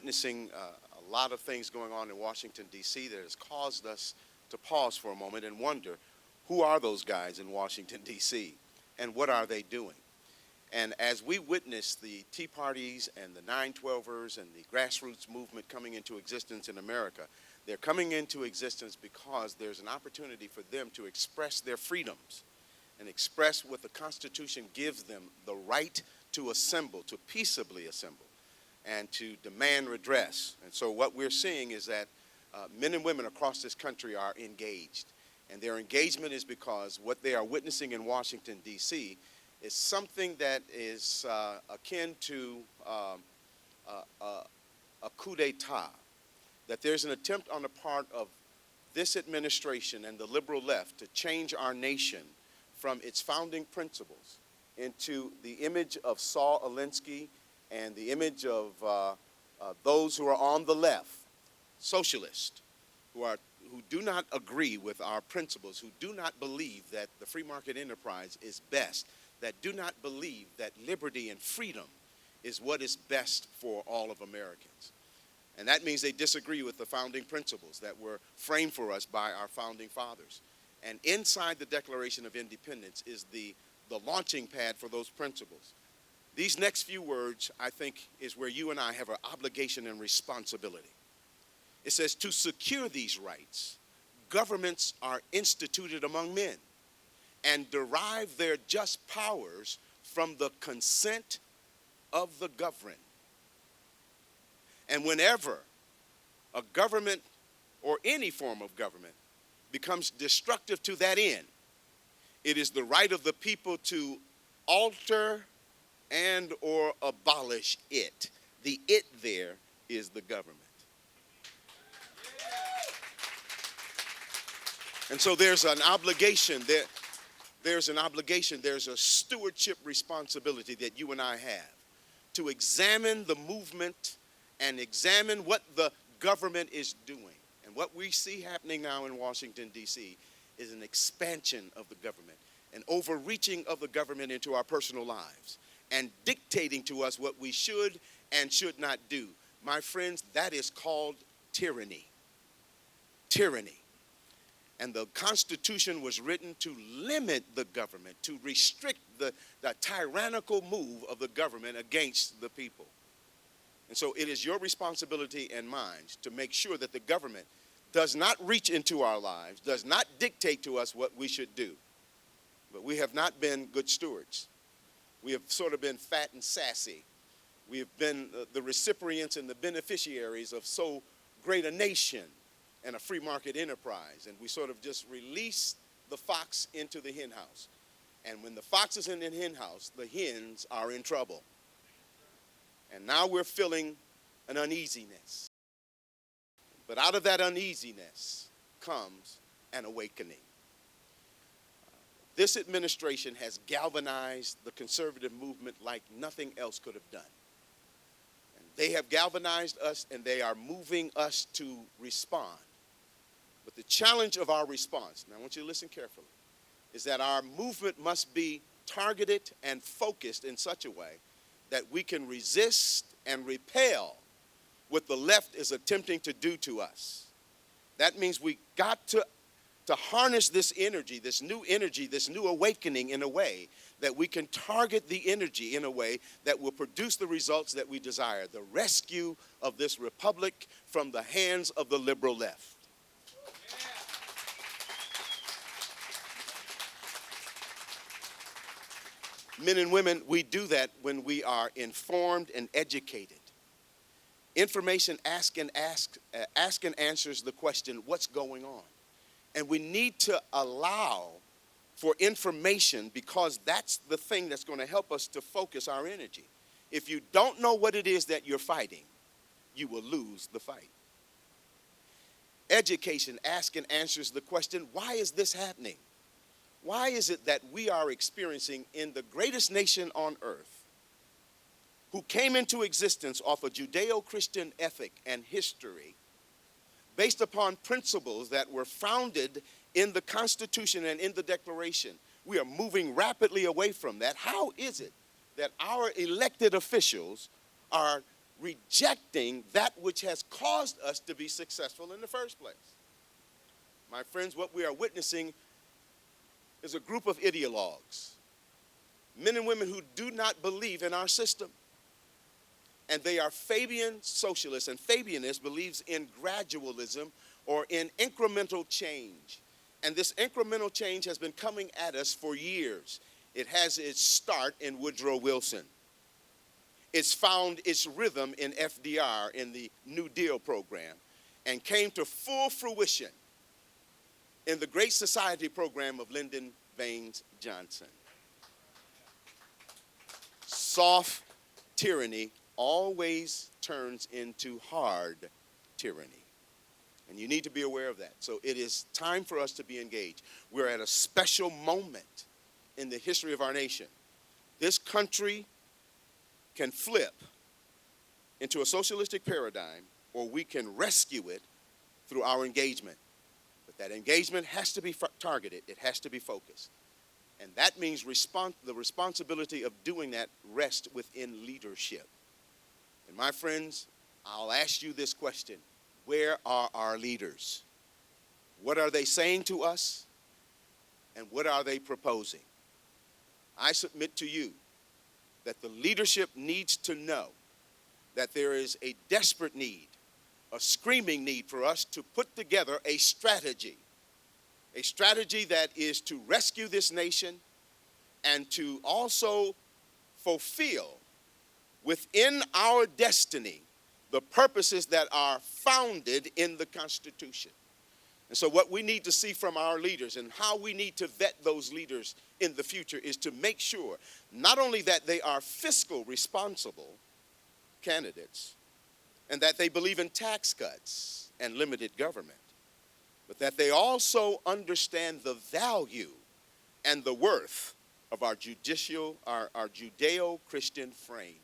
witnessing a lot of things going on in Washington, D.C. that has caused us to pause for a moment and wonder, who are those guys in Washington, D.C., and what are they doing? And as we witness the Tea Parties and the 9/12ers and the grassroots movement coming into existence in America, they're coming into existence because there's an opportunity for them to express their freedoms and express what the Constitution gives them, the right to assemble, to peaceably assemble, and to demand redress. And so what we're seeing is that men and women across this country are engaged. And their engagement is because what they are witnessing in Washington, D.C. is something that is akin to a coup d'etat, that there's an attempt on the part of this administration and the liberal left to change our nation from its founding principles into the image of Saul Alinsky and the image of those who are on the left, socialists, who do not agree with our principles, who do not believe that the free market enterprise is best, that do not believe that liberty and freedom is what is best for all of Americans. And that means they disagree with the founding principles that were framed for us by our founding fathers. And inside the Declaration of Independence is the launching pad for those principles. These next few words, I think, is where you and I have an obligation and responsibility. It says, to secure these rights, governments are instituted among men and derive their just powers from the consent of the governed. And whenever a government or any form of government becomes destructive to that end, it is the right of the people to alter and or abolish it. The it there is the government. And so there's an obligation, there's a stewardship responsibility that you and I have to examine the movement and examine what the government is doing. And what we see happening now in Washington, D.C. is an expansion of the government, an overreaching of the government into our personal lives, and dictating to us what we should and should not do. My friends, that is called tyranny. Tyranny. And the Constitution was written to limit the government, to restrict the tyrannical move of the government against the people. And so it is your responsibility and mine to make sure that the government does not reach into our lives, does not dictate to us what we should do. But we have not been good stewards. We have sort of been fat and sassy. We have been the recipients and the beneficiaries of so great a nation and a free market enterprise. And we sort of just release the fox into the hen house. And when the fox is in the hen house, the hens are in trouble. And now we're feeling an uneasiness. But out of that uneasiness comes an awakening. This administration has galvanized the conservative movement like nothing else could have done. And they have galvanized us, and they are moving us to respond. But the challenge of our response, and I want you to listen carefully, is that our movement must be targeted and focused in such a way that we can resist and repel what the left is attempting to do to us. That means we got to harness this energy, this new awakening in a way that we can target the energy in a way that will produce the results that we desire, the rescue of this republic from the hands of the liberal left. Men and women, we do that when we are informed and educated. Information asks and answers the question, what's going on? And we need to allow for information, because that's the thing that's going to help us to focus our energy. If you don't know what it is that you're fighting, you will lose the fight. Education asks and answers the question, why is this happening? Why is it that we are experiencing in the greatest nation on earth, who came into existence off a Judeo-Christian ethic and history, based upon principles that were founded in the Constitution and in the Declaration, we are moving rapidly away from that? How is it that our elected officials are rejecting that which has caused us to be successful in the first place. My friends, what we are witnessing is a group of ideologues, men and women who do not believe in our system. And they are Fabian socialists, and Fabianist believes in gradualism or in incremental change. And this incremental change has been coming at us for years. It has its start in Woodrow Wilson. It's found its rhythm in FDR in the New Deal program, and came to full fruition in the Great Society program of Lyndon Baines Johnson. Soft tyranny always turns into hard tyranny. And you need to be aware of that. So it is time for us to be engaged. We're at a special moment in the history of our nation. This country can flip into a socialistic paradigm, or we can rescue it through our engagement. But that engagement has to be targeted. It has to be focused. And that means the responsibility of doing that rests within leadership. And my friends, I'll ask you this question. Where are our leaders? What are they saying to us? And what are they proposing? I submit to you that the leadership needs to know that there is a desperate need, a screaming need for us to put together a strategy that is to rescue this nation and to also fulfill within our destiny the purposes that are founded in the Constitution. And so what we need to see from our leaders and how we need to vet those leaders in the future is to make sure not only that they are fiscal responsible candidates and that they believe in tax cuts and limited government, but that they also understand the value and the worth of our Judeo-Christian frame.